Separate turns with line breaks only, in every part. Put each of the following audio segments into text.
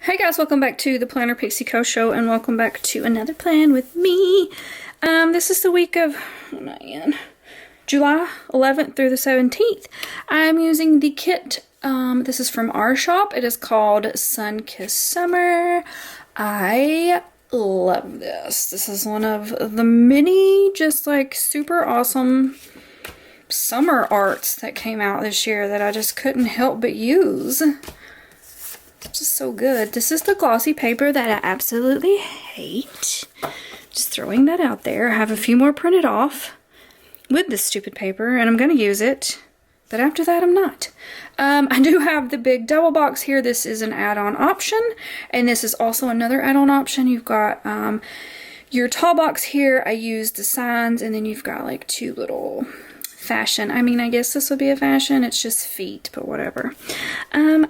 Hey guys, welcome back to the Planner Pixie Co show, and welcome back to another plan with me. This is the week of July 11th through the 17th. I'm using the kit. This is from our shop. It is called Sunkissed Summer. I love this. This is one of the many just like super awesome summer arts that came out this year that I just couldn't help but use. It's just so good. This is the glossy paper that I absolutely hate. Just throwing that out there. I have a few more printed off with this stupid paper, and I'm going to use it. But after that, I'm not. I do have the big double box here. This is an add-on option, and this is also another add-on option. You've got your tall box here. I used the signs, and then you've got like two little fashion. I mean, I guess this would be a fashion. It's just feet, but whatever.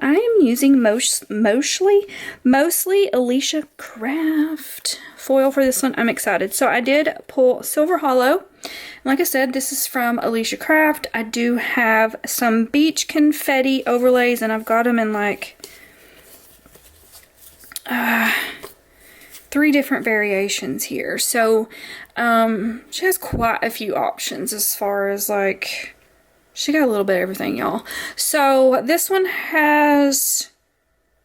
I am using mostly Alicia Craft foil for this one. I'm excited. So I did pull Silver Hollow. Like I said, this is from Alicia Craft. I do have some beach confetti overlays, and I've got them in like 3 different variations here. So she has quite a few options as far as like, she got a little bit of everything, y'all. So this one has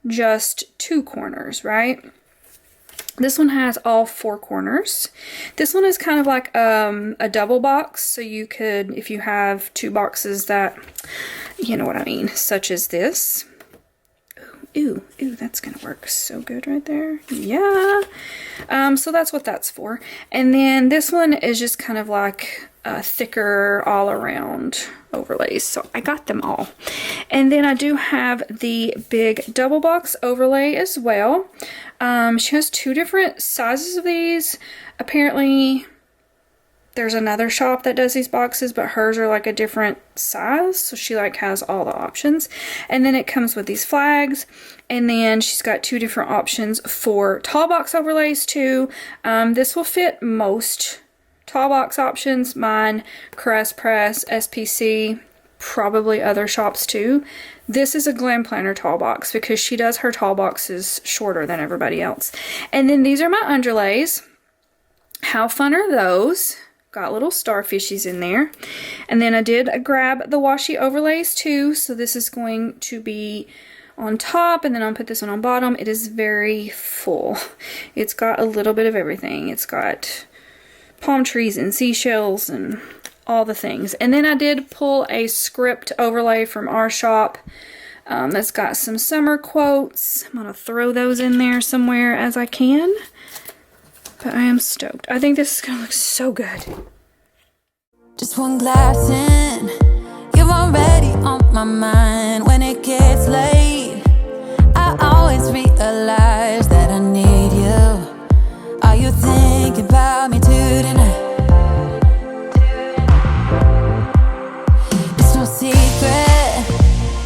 just 2 corners, right? This one has all 4 corners. This one is kind of like a double box, so you could, if you have 2 boxes that, you know what I mean, such as this. Ooh, that's gonna work so good right there. Yeah. So that's what that's for. And then this one is just kind of like a thicker all around overlays. So I got them all. And then I do have the big double box overlay as well. She has 2 different sizes of these. Apparently there's another shop that does these boxes, but hers are like a different size, so she like has all the options. And then it comes with these flags, and then she's got 2 different options for tall box overlays too. This will fit most tall box options, mine, Caress Press, SPC, probably other shops too. This is a Glam Planner tall box because she does her tall boxes shorter than everybody else. And then these are my underlays. How fun are those? Got little starfishies in there. And then I did grab the washi overlays too. So this is going to be on top, and then I'll put this one on bottom. It is very full. It's got a little bit of everything. It's got palm trees and seashells and all the things. And then I did pull a script overlay from our shop that's got some summer quotes. I'm going to throw those in there somewhere as I can. But I am stoked. I think this is going to look so good.
Just one glass in, you're already on my mind. When it gets late, I always realize that I need you. Are you thinking about me tonight? It's no secret,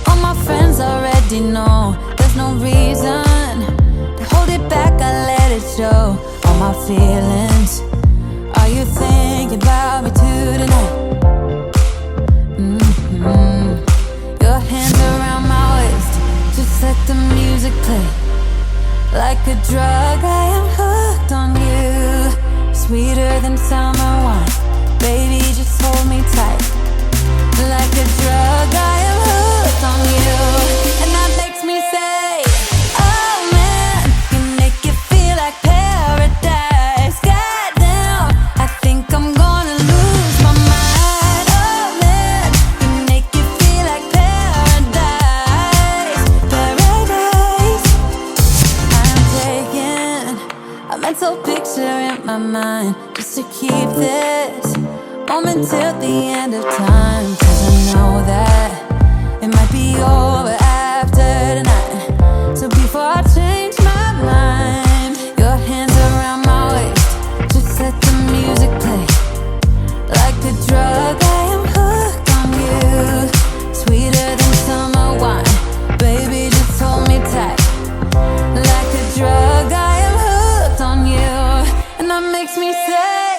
all my friends already know. There's no reason to hold it back, I let it show. All my feelings, are you thinking about me tonight? Your hands around my waist, just let the music play. Like a drug, I am hooked on you. Sweeter than summer wine, baby, just hold me tight. Like a drug, I am hooked on you. And that makes me say, oh man, you make it feel like paradise. Goddamn, I think I'm gonna lose my mind. Oh man, you make it feel like paradise. Paradise. I'm taking a mental picture in my mind just to keep this moment till the end of time. 'Cause I know that it might be over after tonight. So before I change my mind, your hands around my waist, just let the music play. Like a drug, I am hooked on you. Sweeter than summer wine, baby, just hold me tight. Like a drug, I am hooked on you. And that makes me say,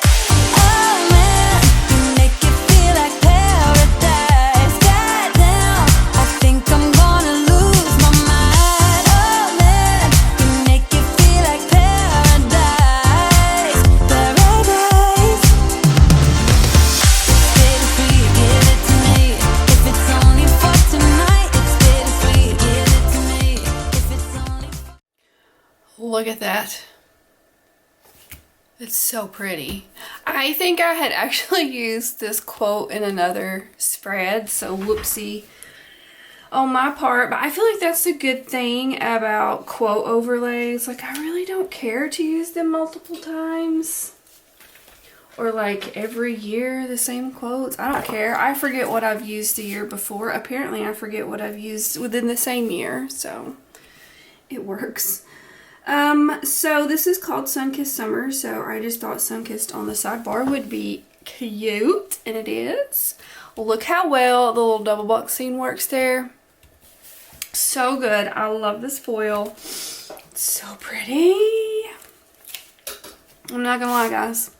oh man, you make it feel like paradise. Goddamn, I think I'm gonna lose my mind. Oh man,
Look at that. It's so pretty. I think I had actually used this quote in another spread, so whoopsie on my part. But I feel like that's a good thing about quote overlays. Like, I really don't care to use them multiple times. Or like every year, the same quotes. I don't care. I forget what I've used the year before. Apparently, I forget what I've used within the same year. So, it works. So this is called Sunkissed Summer, so I just thought Sunkissed on the sidebar would be cute, and it is. Look how well the little double box scene works there. So good. I love this foil. It's so pretty. I'm not gonna lie, guys.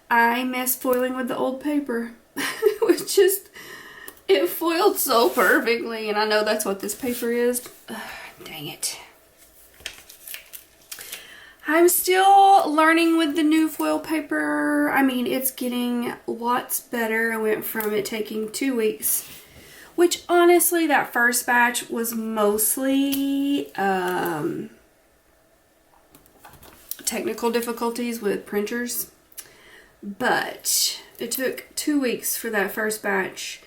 I miss foiling with the old paper. It was just, it foiled so perfectly, and I know that's what this paper is. Ugh, dang it. I'm still learning with the new foil paper. I mean, it's getting lots better. I went from it taking 2 weeks, which honestly, that first batch was mostly technical difficulties with printers. But it took 2 weeks for that first batch.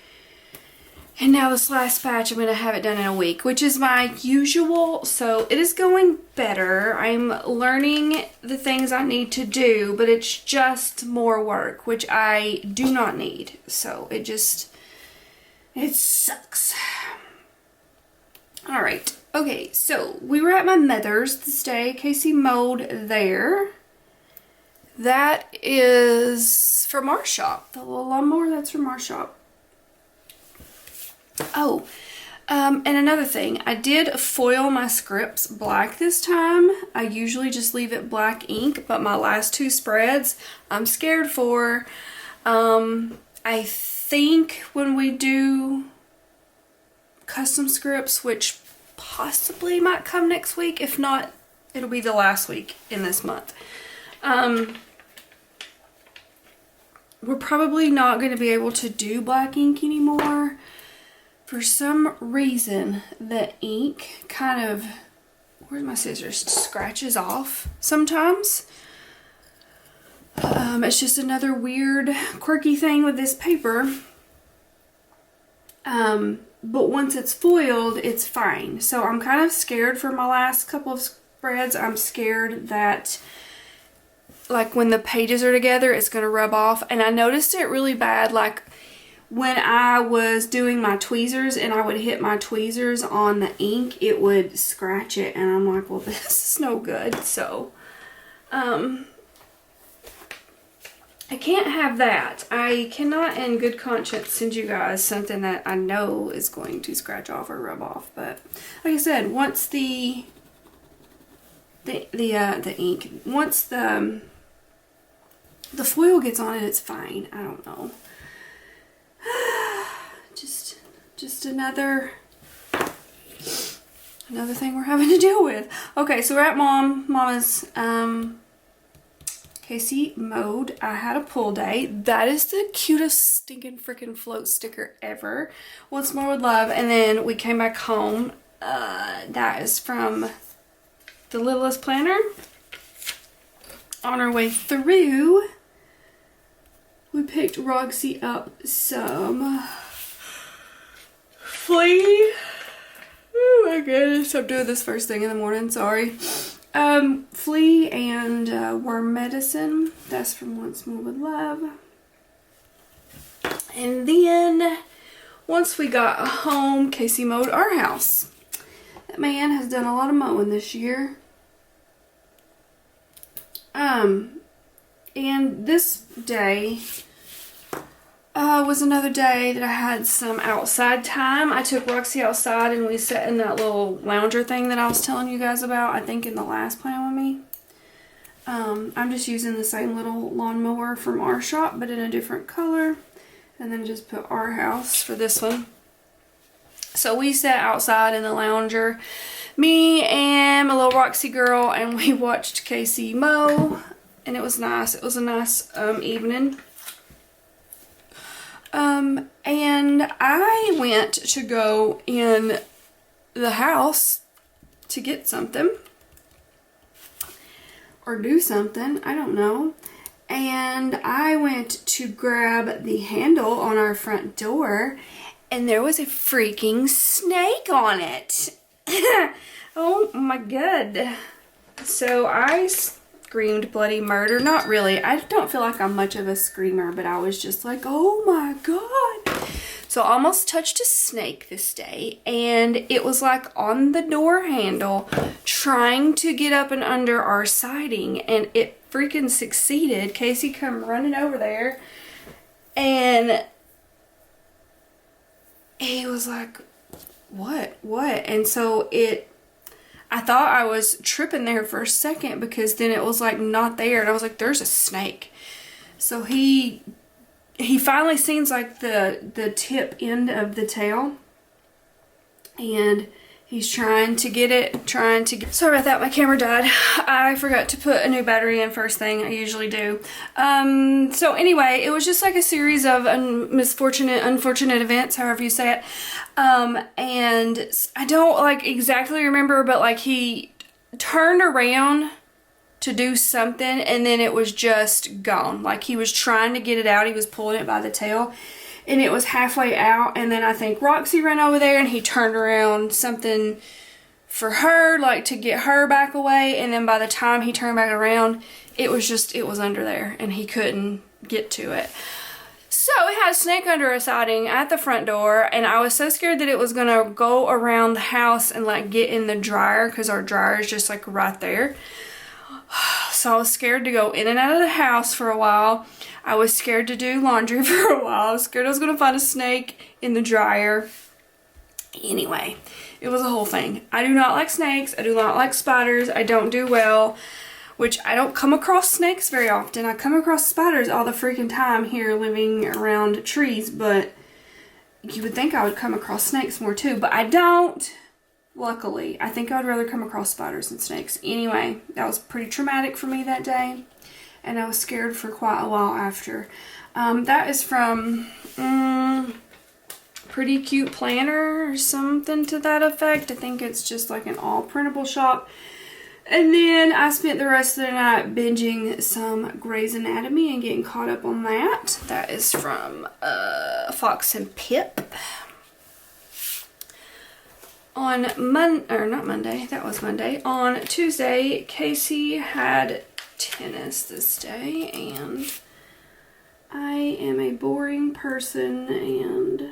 And now this last batch, I'm going to have it done in a week, which is my usual. So it is going better. I'm learning the things I need to do, but it's just more work, which I do not need. So it sucks. All right. Okay, so we were at my mother's this day. Casey mowed there. That is from our shop. The little lawnmower, that's from our shop. Oh, and another thing, I did foil my scripts black this time. I usually just leave it black ink, but my last 2 spreads, I'm scared for. I think when we do custom scripts, which possibly might come next week, if not, it'll be the last week in this month. We're probably not going to be able to do black ink anymore. For some reason, the ink kind of, where's my scissors, scratches off sometimes. It's just another weird, quirky thing with this paper. But once it's foiled, it's fine. So I'm kind of scared for my last couple of spreads. I'm scared that, like, when the pages are together, it's going to rub off. And I noticed it really bad, like, when I was doing my tweezers and I would hit my tweezers on the ink, it would scratch it, and I'm like, well, this is no good. So, I can't have that. I cannot in good conscience send you guys something that I know is going to scratch off or rub off. But like I said, once the ink, once the foil gets on it, it's fine. I don't know. Just another thing we're having to deal with. Okay, so we're at Mama's. Casey mowed. I had a pull day. That is the cutest stinking freaking float sticker ever. Once more with love. And then we came back home. That is from the Littlest Planner. On our way through, we picked Roxy up some Flea. Oh my goodness, I'm doing this first thing in the morning, sorry. Flea and worm medicine. That's from Once More with Love. And then, once we got home, Casey mowed our house. That man has done a lot of mowing this year. And this day was another day that I had some outside time. I took Roxy outside and we sat in that little lounger thing that I was telling you guys about, I think in the last Plan With Me. I'm just using the same little lawnmower from our shop, but in a different color. And then just put Our House for this one. So we sat outside in the lounger, me and my little Roxy girl, and we watched Casey mow. And it was nice. It was a nice evening. And I went to go in the house to get something. or do something. I don't know. And I went to grab the handle on our front door, and there was a freaking snake on it. Oh my god. So I screamed bloody murder. Not really. I don't feel like I'm much of a screamer, but I was just like, oh my god. So I almost touched a snake this day, and it was like on the door handle trying to get up and under our siding, and it freaking succeeded. Casey come running over there, and he was like, what? And so I thought I was tripping there for a second, because then it was like not there, and I was like, there's a snake. So he finally sees like the tip end of the tail, and he's trying to get it, sorry about that, my camera died. I forgot to put a new battery in first thing, I usually do. So anyway, it was just like a series of unfortunate events, however you say it. And I don't like exactly remember, but like he turned around to do something, and then it was just gone. Like he was trying to get it out, he was pulling it by the tail, and it was halfway out, and then I think Roxy ran over there and he turned around something for her, like to get her back away, and then by the time he turned back around, it was under there and he couldn't get to it. So we had a snake under a siding at the front door, and I was so scared that it was gonna go around the house and like get in the dryer, because our dryer is just like right there. So I was scared to go in and out of the house for a while. I was scared to do laundry for a while. I was scared I was going to find a snake in the dryer. Anyway, it was a whole thing. I do not like snakes. I do not like spiders. I don't do well, which I don't come across snakes very often. I come across spiders all the freaking time here living around trees, but you would think I would come across snakes more too, but I don't. Luckily, I think I would rather come across spiders than snakes. Anyway, that was pretty traumatic for me that day, and I was scared for quite a while after. That is from Pretty Cute Planner or something to that effect. I think it's just like an all printable shop. And then I spent the rest of the night binging some Grey's Anatomy and getting caught up on that. That is from Fox and Pip. On Monday, on Tuesday, Casey had tennis this day, and I am a boring person, and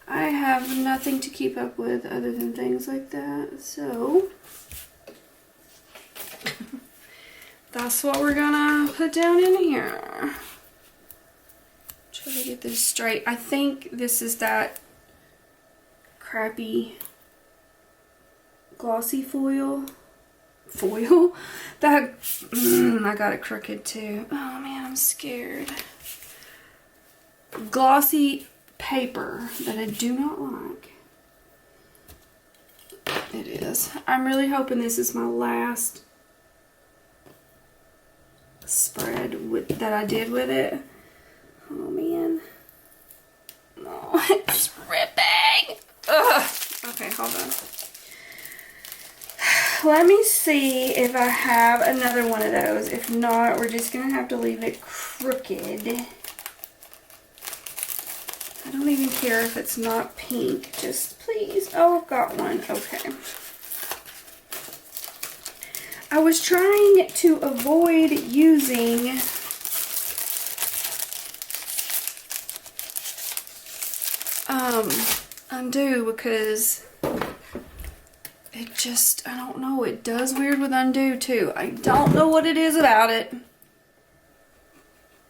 I have nothing to keep up with other than things like that, so that's what we're gonna put down in here. Try to get this straight. I think this is that crappy glossy foil that I got it crooked too. Oh man, I'm scared. Glossy paper that I do not like. It is. I'm really hoping this is my last spread that I did with it. Oh man. No, it's ripping. Ugh. Okay, hold on. Let me see if I have another one of those. If not, we're just going to have to leave it crooked. I don't even care if it's not pink. Just please. Oh, I've got one. Okay. I was trying to avoid using undo, because it just, I don't know, it does weird with undo too. I don't know what it is about it.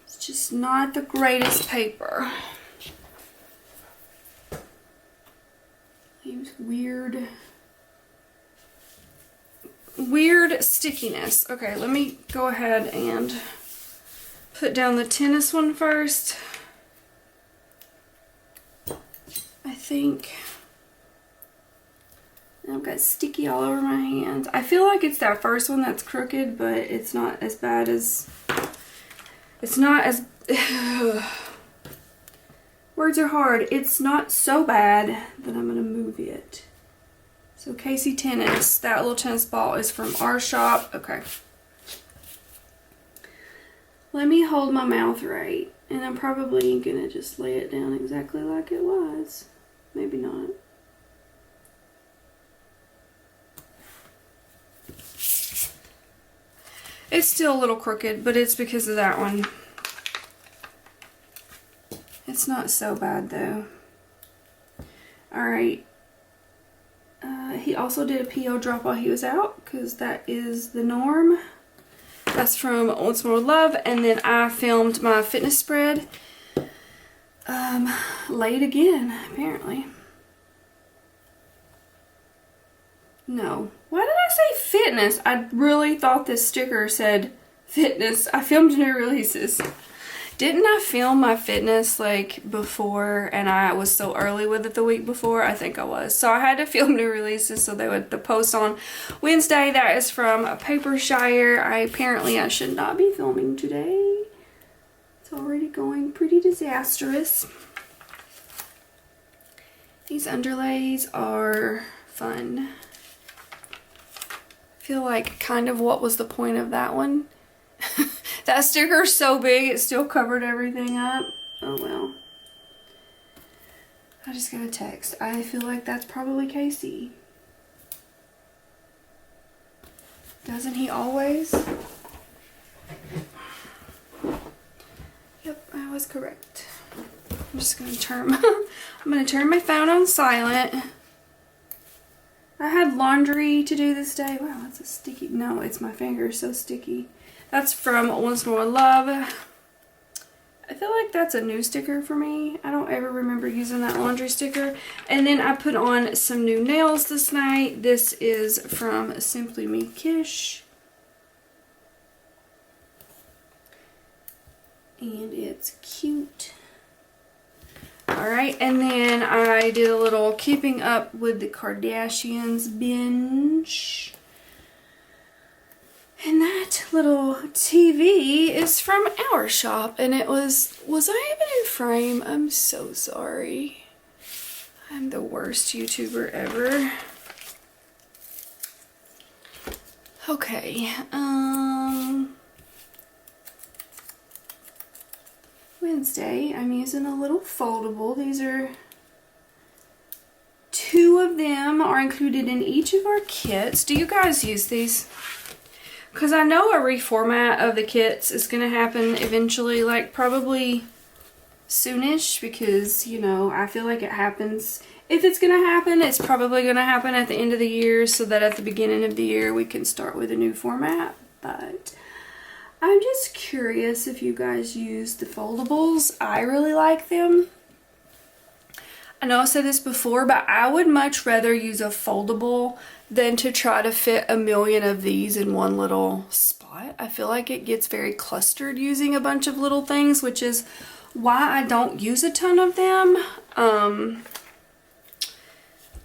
It's just not the greatest paper. Leaves weird stickiness. Okay, let me go ahead and put down the tennis one first. I think I've got sticky all over my hands. I feel like it's that first one that's crooked, but it's not as bad as, it's not as, words are hard. It's not so bad that I'm gonna move it. So Casey Tennis, that little tennis ball is from our shop. Okay. Let me hold my mouth right. And I'm probably gonna just lay it down exactly like it was. Maybe not. It's still a little crooked, but it's because of that one. It's not so bad though. Alright. He also did a PO drop while he was out, because that is the norm. That's from Once More Love. And then I filmed my fitness spread late again, apparently. No. Why did I say fitness? I really thought this sticker said fitness. I filmed new releases. Didn't I film my fitness like before and I was so early with it the week before? I think I was. So I had to film new releases so they would the post on Wednesday. That is from Papershire. I should not be filming today. It's already going pretty disastrous. These underlays are fun. I feel like kind of what was the point of that one? That sticker is so big, it still covered everything up. Oh well. I just got a text. I feel like that's probably Casey. Doesn't he always? Yep, I was correct. I'm just gonna turn my phone on silent. I had laundry to do this day. Wow, that's a sticky. No, it's my fingers, so sticky. That's from Once More Love. I feel like that's a new sticker for me. I don't ever remember using that laundry sticker. And then I put on some new nails this night. This is from Simply Me Kish. And it's cute. Alright, and then I did a little Keeping Up with the Kardashians binge. And that little TV is from our shop, and it was I even in frame? I'm so sorry. I'm the worst YouTuber ever. Okay, Wednesday, I'm using a little foldable. These are, 2 of them are included in each of our kits. Do you guys use these? Because I know a reformat of the kits is going to happen eventually, like probably soonish, because, you know, I feel like it happens. If it's going to happen, it's probably going to happen at the end of the year so that at the beginning of the year we can start with a new format. But I'm just curious if you guys use the foldables. I really like them. I know I said this before, but I would much rather use a foldable than to try to fit a million of these in one little spot. I feel like it gets very clustered using a bunch of little things, which is why I don't use a ton of them.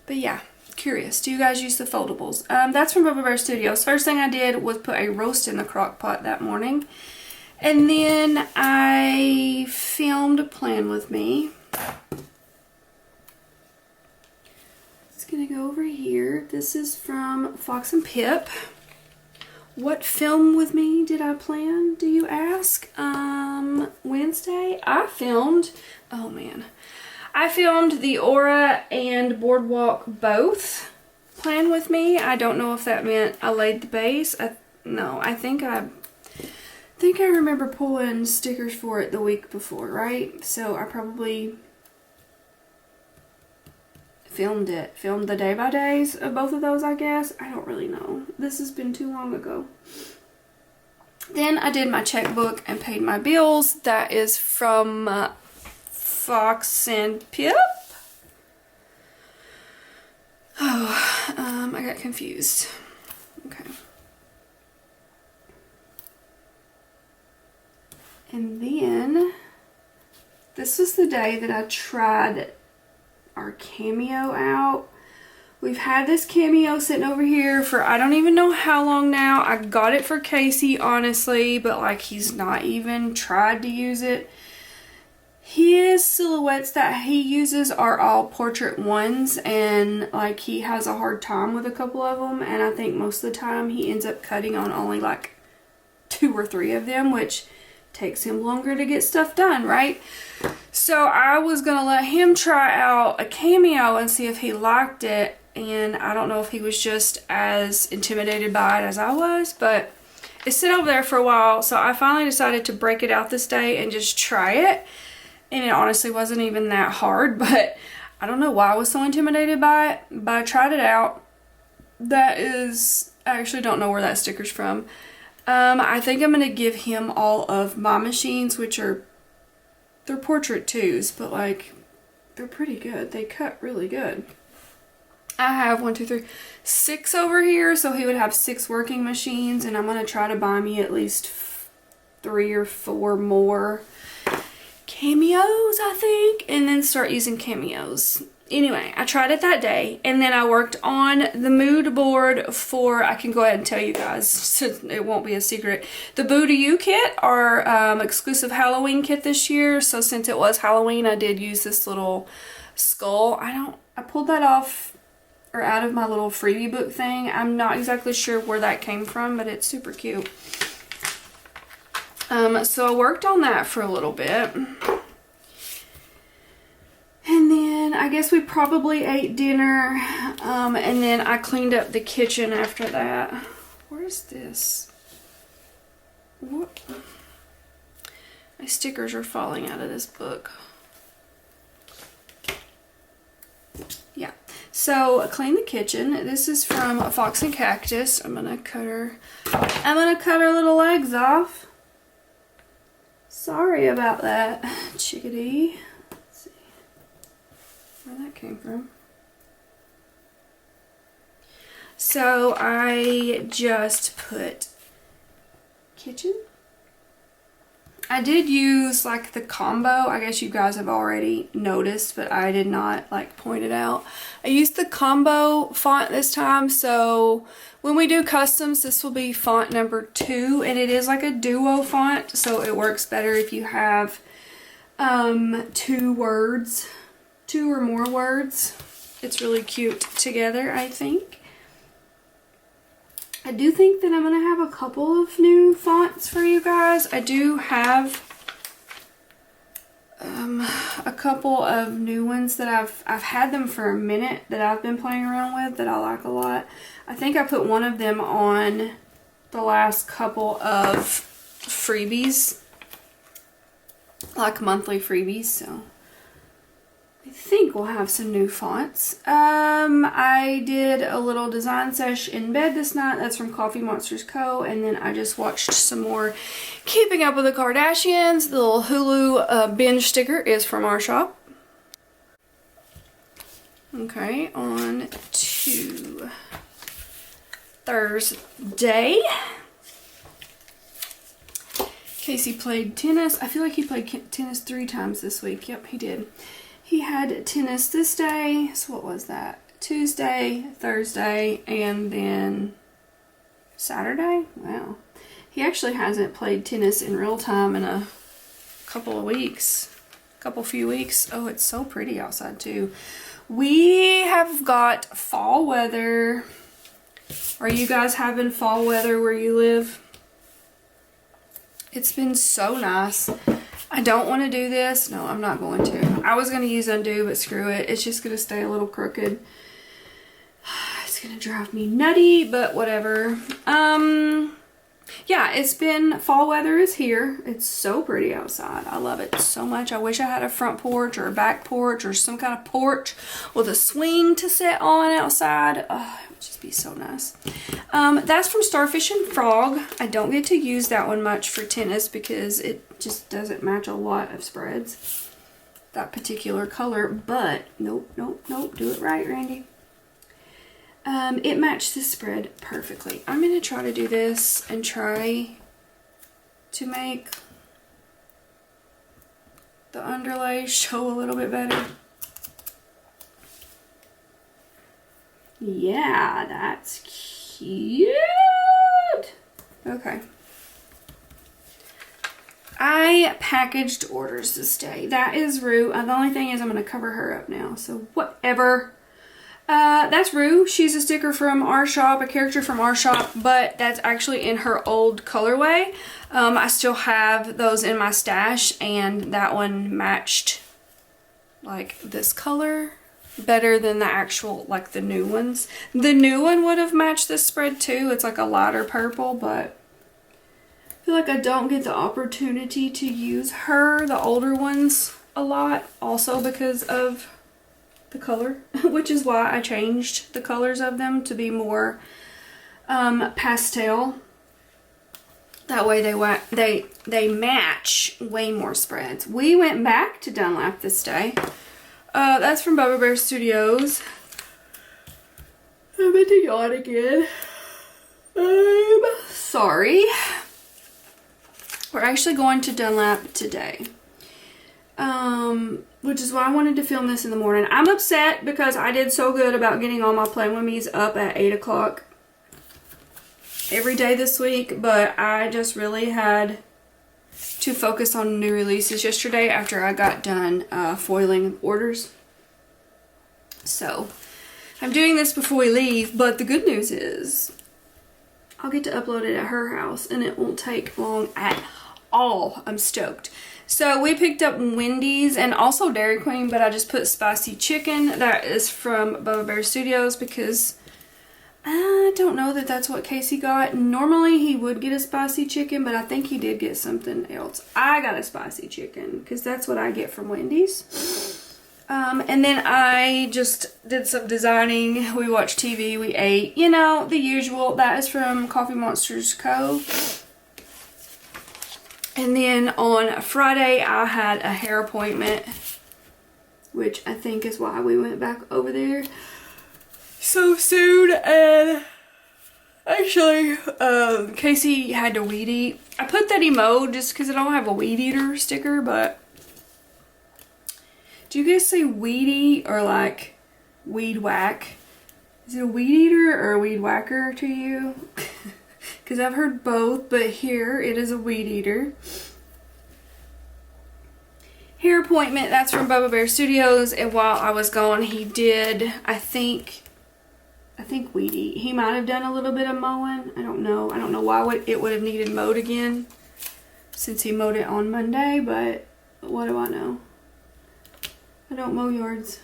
But yeah, curious. Do you guys use the foldables? That's from Bubba Bear Studios. First thing I did was put a roast in the crock pot that morning. And then I filmed Plan With Me. Gonna go over here. This is from Fox and Pip. What film with me did I plan, do you ask? Wednesday I filmed, oh man, I filmed the Aura and Boardwalk both. Plan With Me. I don't know if that meant I laid the base. No, I think I remember pulling stickers for it the week before, right? So I probably filmed the day by days of both of those, I guess. I don't really know. This has been too long ago. Then I did my checkbook and paid my bills. That is from Fox and Pip. Oh, I got confused. Okay. And then this was the day that I tried our cameo out. We've had this cameo sitting over here for I don't even know how long now. I got it for Casey, honestly, but like he's not even tried to use it. His silhouettes that he uses are all portrait ones, and like he has a hard time with a couple of them, and I think most of the time he ends up cutting on only like 2 or 3 of them, which takes him longer to get stuff done, right? So I was gonna let him try out a cameo and see if he liked it, and I don't know if he was just as intimidated by it as I was, but it sat over there for a while, so I finally decided to break it out this day and just try it. And it honestly wasn't even that hard, but I don't know why I was so intimidated by it, but I tried it out. That is, I actually don't know where that sticker's from. I think I'm gonna give him all of my machines, which are, they're portrait twos, but like, they're pretty good. They cut really good. I have 1, 2, 3, 6 over here, so he would have 6 working machines, and I'm gonna try to buy me at least 3 or 4 more cameos, I think, and then start using cameos. Anyway, I tried it that day, and then I worked on the mood board for, I can go ahead and tell you guys, so it won't be a secret. The Boo to You kit, our exclusive Halloween kit this year, so since it was Halloween, I did use this little skull. I pulled that off, or out of my little freebie book thing. I'm not exactly sure where that came from, but it's super cute. So I worked on that for a little bit. And then I guess we probably ate dinner, and then I cleaned up the kitchen after that. Where's this? What? My stickers are falling out of this book. Yeah, so I cleaned the kitchen. This is from Fox and Cactus. I'm gonna cut her little legs off. Sorry about that, chickadee. Where that came from. So I just put kitchen. I did use like the combo. I guess you guys have already noticed, but I did not like point it out. I used the combo font this time, so when we do customs, this will be font number 2, and it is like a duo font, so it works better if you have 2 words. 2 or more words. It's really cute together, I think. I do think that I'm going to have a couple of new fonts for you guys. I do have a couple of new ones that I've had them for a minute that I've been playing around with that I like a lot. I think I put one of them on the last couple of freebies, like monthly freebies, so I think we'll have some new fonts. I did a little design sesh in bed this night. That's from Coffee Monsters Co. And then I just watched some more Keeping Up with the Kardashians. The little Hulu binge sticker is from our shop. Okay, on to Thursday. Casey played tennis. I feel like he played tennis 3 times this week. Yep, he did. He had tennis this day, so what was that? Tuesday, Thursday, and then Saturday? Wow. He actually hasn't played tennis in real time in a couple of weeks. Few weeks. Oh, it's so pretty outside too. We have got fall weather. Are you guys having fall weather where you live? It's been so nice. I don't want to do this. No, I'm not going to. I was going to use undo, but screw it. It's just going to stay a little crooked. It's going to drive me nutty, but whatever. Yeah, it's been, fall weather is here. It's so pretty outside. I love it so much. I wish I had a front porch or a back porch or some kind of porch with a swing to sit on outside. Oh, it would just be so nice. That's from Starfish and Frog. I don't get to use that one much for tennis because it just doesn't match a lot of spreads, that particular color, but nope, do it right, Randy. It matched the spread perfectly. I'm going to try to do this and try to make the underlay show a little bit better. Yeah, that's cute. Okay. I packaged orders this day. That is Rue. The only thing is I'm going to cover her up now, so whatever. That's Rue. She's a sticker from our shop, a character from our shop, but that's actually in her old colorway. I still have those in my stash, and that one matched like this color better than the actual, like the new ones. The new one would have matched this spread too. It's like a lighter purple, but I feel like I don't get the opportunity to use the older ones, a lot. Also because of the color, which is why I changed the colors of them to be more pastel. That way they match way more spreads. We went back to Dunlap this day. That's from Bubba Bear Studios. I meant to yawn again. I'm sorry. We're actually going to Dunlap today. Which is why I wanted to film this in the morning. I'm upset because I did so good about getting all my Play With Me's up at 8 o'clock every day this week, but I just really had to focus on new releases yesterday after I got done foiling orders. So I'm doing this before we leave, but the good news is I'll get to upload it at her house and it won't take long at all. I'm stoked. So we picked up Wendy's and also Dairy Queen, but I just put spicy chicken. That is from Bubba Bear Studios because I don't know that that's what Casey got. Normally he would get a spicy chicken, but I think he did get something else. I got a spicy chicken because that's what I get from Wendy's. And then I just did some designing. We watched TV, we ate, you know, the usual. That is from Coffee Monsters Co. And then on Friday, I had a hair appointment, which I think is why we went back over there so soon. And actually, Casey had to weed eat. I put that he mowed just because I don't have a weed eater sticker, but do you guys say weed eat or like weed whack? Is it a weed eater or a weed whacker to you? Because I've heard both, but here it is a weed eater. Hair appointment, that's from Bubba Bear Studios. And while I was gone, he did, I think weed eat. He might have done a little bit of mowing. I don't know. I don't know why it would have needed mowed again since he mowed it on Monday, but what do I know? I don't mow yards.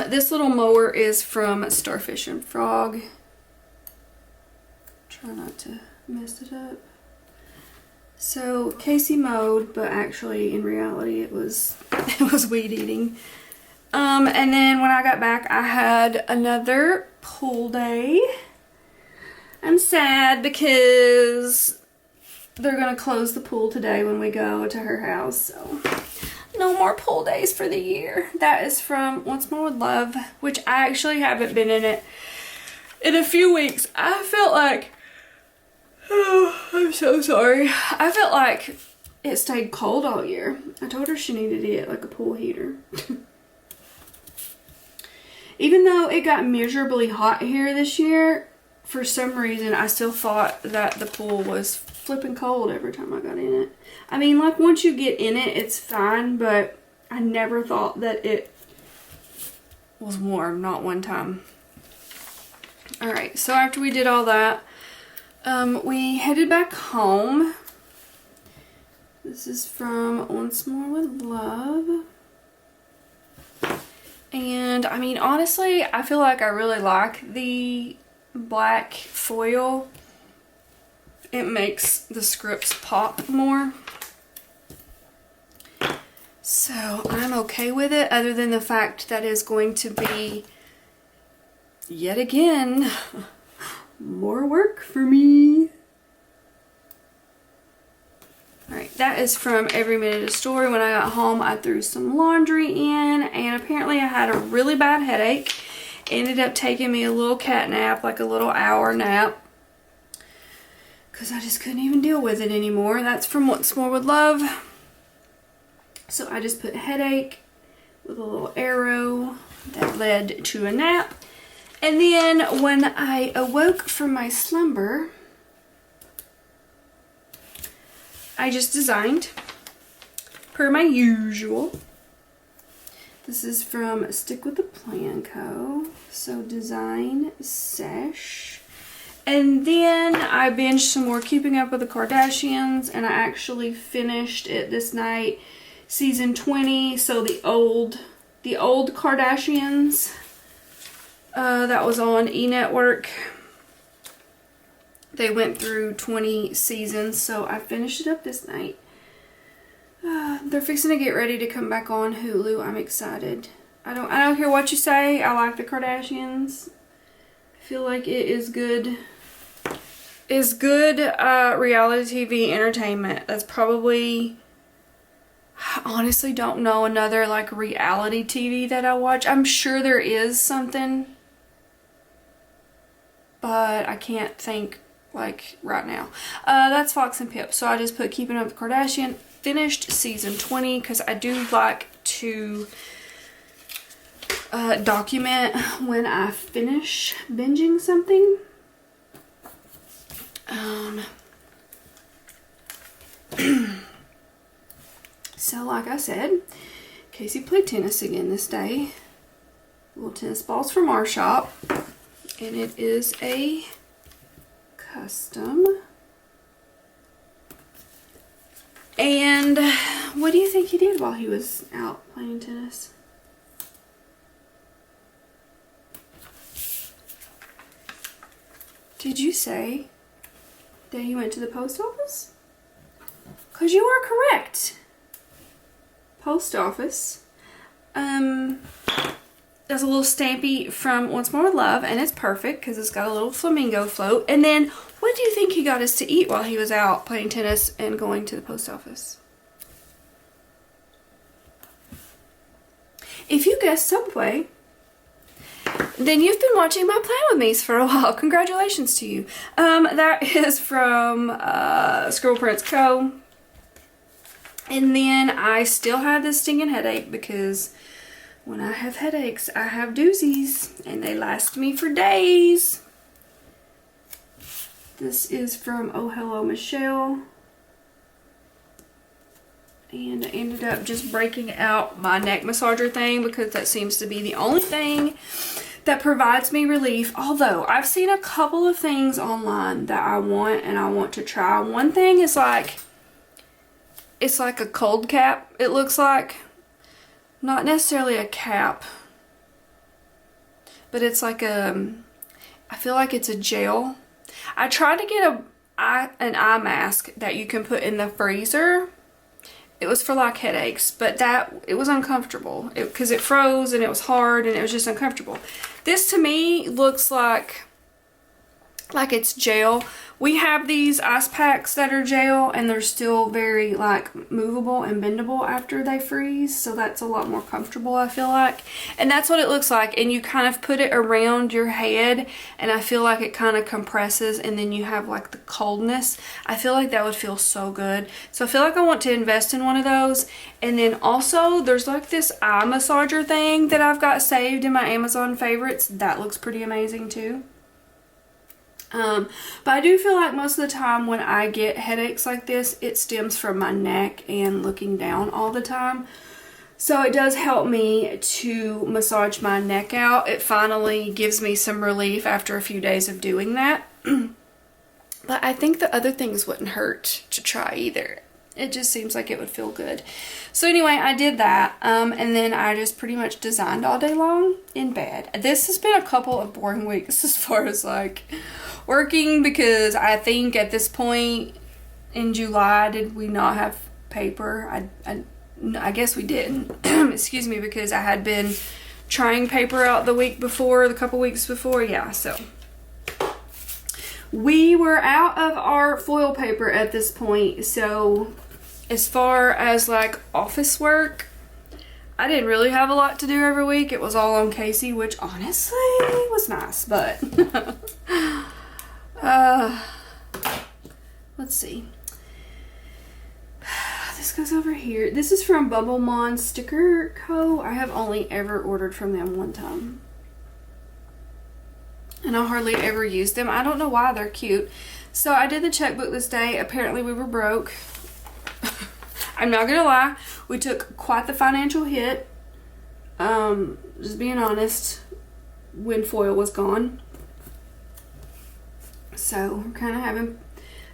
This little mower is from Starfish and Frog. Try not to mess it up. So Casey mowed, but actually in reality it was weed eating. And then when I got back, I had another pool day. I'm sad because they're gonna close the pool today when we go to her house, so no more pool days for the year. That is from Once More With Love, which I actually haven't been in it in a few weeks. I felt like, oh, I'm so sorry. I felt like it stayed cold all year. I told her she needed to get like a pool heater. Even though it got miserably hot here this year, for some reason I still thought that the pool was flipping cold every time I got in it. I mean, like once you get in it, it's fine, but I never thought that it was warm, not one time. Alright, so after we did all that, we headed back home. This is from Once More With Love. And I mean, honestly, I feel like I really like the black foil. It makes the scripts pop more. So I'm okay with it, other than the fact that it's going to be, yet again, more work for me. Alright, that is from Every Minute a Story. When I got home, I threw some laundry in, and apparently I had a really bad headache. Ended up taking me a little cat nap, like a little hour nap, because I just couldn't even deal with it anymore. That's from Once More With Love. So I just put headache with a little arrow that led to a nap. And then when I awoke from my slumber, I just designed, per my usual. This is from Stick with the Plan Co. So Design Sesh. And then I binged some more Keeping Up with the Kardashians, and I actually finished it this night. Season 20, so the old Kardashians. That was on E! Network. They went through 20 seasons, so I finished it up this night. They're fixing to get ready to come back on Hulu. I'm excited. I don't care what you say. I like the Kardashians. I feel like it is good. Is good reality TV entertainment. That's probably, I honestly don't know another like reality TV that I watch. I'm sure there is something, but I can't think like right now. That's Fox and Pip. So I just put Keeping Up with the Kardashian. Finished season 20 because I do like to document when I finish binging something. So like I said, Casey played tennis again this day. Little tennis balls from our shop, and it is a custom. And what do you think he did while he was out playing tennis? Did you say that he went to the post office? Because you are correct. Post office. There's a little stampy from Once More With Love, and it's perfect because it's got a little flamingo float. And then, what do you think he got us to eat while he was out playing tennis and going to the post office? If you guessed Subway, then you've been watching my Plan With Me's for a while. Congratulations to you. That is from Scribble Prints Co. And then I still have this stinging headache because when I have headaches, I have doozies, and they last me for days. This is from Oh Hello Michelle. And I ended up just breaking out my neck massager thing because that seems to be the only thing that provides me relief. Although I've seen a couple of things online that I want and I want to try. One thing is like, it's like a cold cap, it looks like. Not necessarily a cap, but it's like a, I feel like it's a gel. I tried to get an eye mask that you can put in the freezer. It was for like headaches, but it was uncomfortable because it froze and it was hard and it was just uncomfortable. This to me looks like it's gel. We have these ice packs that are gel and they're still very like movable and bendable after they freeze, so that's a lot more comfortable, I feel like. And that's what it looks like, and you kind of put it around your head and I feel like it kind of compresses and then you have like the coldness. I feel like that would feel so good. So I feel like I want to invest in one of those. And then also there's like this eye massager thing that I've got saved in my Amazon favorites. That looks pretty amazing too. But I do feel like most of the time when I get headaches like this, it stems from my neck and looking down all the time. So it does help me to massage my neck out. It finally gives me some relief after a few days of doing that. But I think the other things wouldn't hurt to try either. It just seems like it would feel good. So anyway, I did that. And then I just pretty much designed all day long in bed. This has been a couple of boring weeks as far as like working, because I think at this point in July, did we not have paper? I guess we did. Excuse me, because I had been trying paper out the couple weeks before. Yeah, so we were out of our foil paper at this point. So as far as like office work, I didn't really have a lot to do every week. It was all on Casey, which honestly was nice, but let's see. This goes over here. This is from Bubble Mon Sticker Co. I have only ever ordered from them one time, and I hardly ever use them. I don't know why. They're cute. So I did the checkbook this day. Apparently we were broke. I'm not gonna lie. We took quite the financial hit. Just being honest, when foil was gone. So we're kind of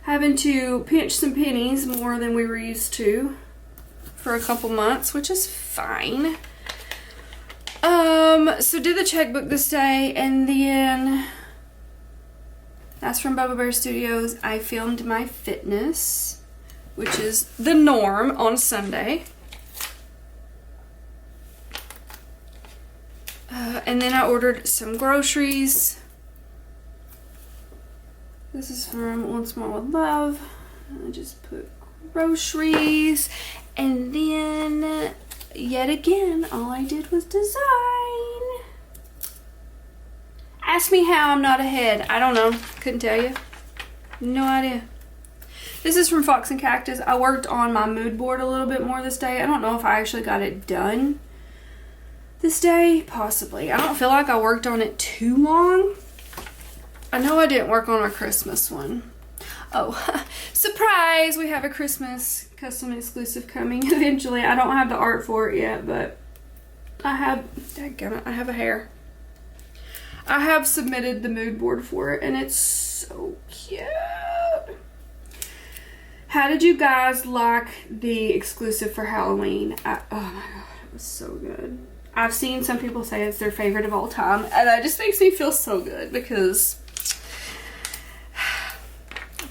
having to pinch some pennies more than we were used to for a couple months, which is fine. So did the checkbook this day, and then that's from Bubba Bear Studios. I filmed my fitness, which is the norm on Sunday. And then I ordered some groceries. This is from Once More with Love. I just put groceries, and then yet again, all I did was design. Ask me how I'm not ahead. I don't know. Couldn't tell you. No idea. This is from Fox and Cactus. I worked on my mood board a little bit more this day. I don't know if I actually got it done this day. Possibly. I don't feel like I worked on it too long. I know I didn't work on our Christmas one. Oh, surprise! We have a Christmas custom exclusive coming eventually. I don't have the art for it yet, but I have, dadgummit, I have a hair. I have submitted the mood board for it, and it's so cute. How did you guys like the exclusive for Halloween? Oh my god, it was so good. I've seen some people say it's their favorite of all time, and that just makes me feel so good because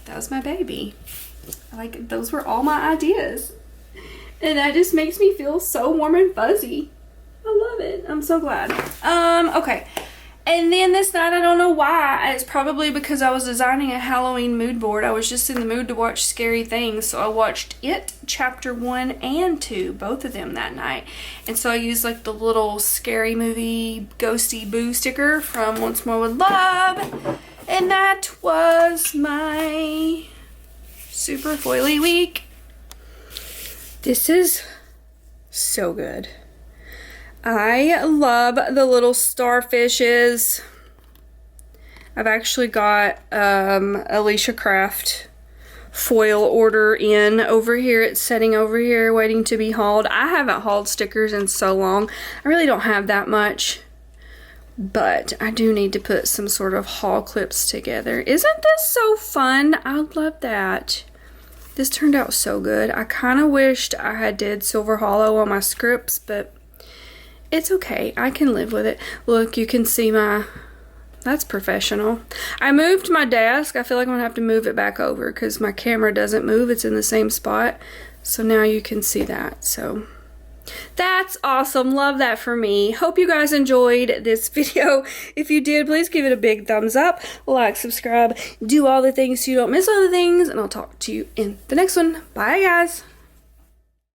that was my baby. Like, those were all my ideas. And that just makes me feel so warm and fuzzy. I love it. I'm so glad. Okay. And then this night, I don't know why. It's probably because I was designing a Halloween mood board. I was just in the mood to watch scary things. So I watched It Chapter 1 and 2, both of them that night. And so I used like the little scary movie ghosty boo sticker from Once More with Love. And that was my super foily week. This is so good. I love the little starfishes. I've actually got Alicia Craft foil order in over here. It's sitting over here waiting to be hauled. I haven't hauled stickers in so long. I really don't have that much. But I do need to put some sort of haul clips together. Isn't this so fun? I love that. This turned out so good. I kind of wished I had did Silver Hollow on my scripts, but it's okay. I can live with it. Look, you can see my... That's professional. I moved my desk. I feel like I'm going to have to move it back over because my camera doesn't move. It's in the same spot. So now you can see that. So... that's awesome. Love that for me. Hope you guys enjoyed this video. If you did, please give it a big thumbs up, like, subscribe, do all the things so you don't miss all the things, and I'll talk to you in the next one. Bye, guys.